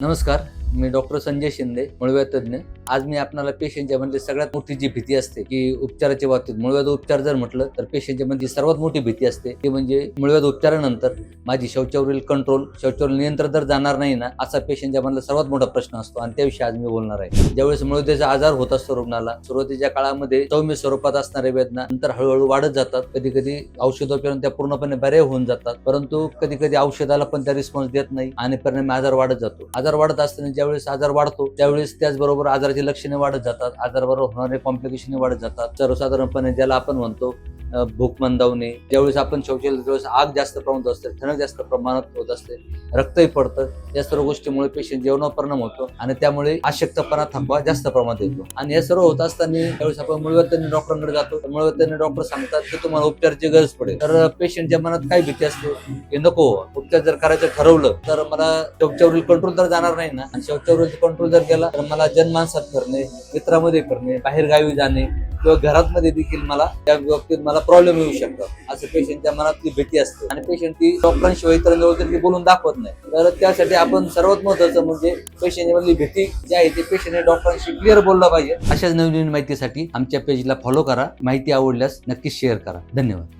नमस्कार, मी डॉक्टर संजय शिंदे, मूळव्याध तज्ञ. आज मी आपल्याला पेशंटच्या मध्ये सगळ्यात मोठी जी भीती असते की उपचाराच्या बाबतीत मूळव्याध उपचार जर म्हटलं तर पेशंटच्या मध्ये सर्वात मोठी भीती असते ती म्हणजे मूळव्याध उपचारानंतर माझी शौचावरील कंट्रोल, शौचावरील नियंत्रण तर जाणार नाही ना, असा पेशंटच्या मधला सर्वात मोठा प्रश्न असतो आणि त्याविषयी आज मी बोलणार आहे. ज्यावेळेस मूळव्याधाचा आजार होत असतो रुग्णाला, सुरुवातीच्या काळामध्ये सौम्य स्वरूपात असणाऱ्या वेदना नंतर हळूहळू वाढत जातात. कधी कधी औषधोपचाराने त्या पूर्णपणे बरे होऊन जातात, परंतु कधी कधी औषधाला पण त्या रिस्पॉन्स देत नाही आणि परिणामी आजार वाढत जातो. आजार वाढत असताना ज्यावेळेस आजार वाढतो त्यावेळेस त्याचबरोबर आजाराची लक्षणे वाढत जातात, आजाराबरोबर होणारे कॉम्प्लिकेशन वाढत जातात. सर्वसाधारणपणे ज्याला आपण म्हणतो भूक मंदावणे, ज्यावेळेस आपण शौचालयात ज्यावेळेस आग जास्त प्रमाणात असते, ठणक जास्त प्रमाणात होत असते, रक्तही पडतं, या सर्व गोष्टीमुळे पेशंट जेवणावर परिणाम होतो आणि त्यामुळे अशक्तपणा, थकवा जास्त प्रमाणात येतो. आणि हे सर्व होत असताना ज्यावेळेस आपण मूळव्याध तज्ञ डॉक्टरांकडे जातो, मूळव्याध तज्ञ डॉक्टर सांगतात की तुम्हाला उपचाराची गरज पडेल. तर पेशंटच्या मनात काय भीती असते की नको, उपचार जर करायचं ठरवलं तर मला शौचावरील कंट्रोल तर जाणार नाही ना, आणि शौचावरील कंट्रोल जर गेला तर मला जनमानसात करणे, मित्रामध्ये करणे, बाहेर गावी जाणे किंवा घरामध्ये देखील मला त्या बाबतीत मला प्रॉब्लेम येऊ शकतात, असं पेशंटच्या मनात ती भीती असते. आणि पेशंट ती डॉक्टरांशिवाय इतरांजवळ बोलून दाखवत नाही. तर त्यासाठी आपण सर्वात महत्वाचं म्हणजे पेशंट मधली भीती जी आहे ती पेशंटने डॉक्टरांशी क्लिअर बोललं पाहिजे. अशाच नवीन माहितीसाठी आमच्या पेजला फॉलो करा. माहिती आवडल्यास नक्कीच शेअर करा. धन्यवाद.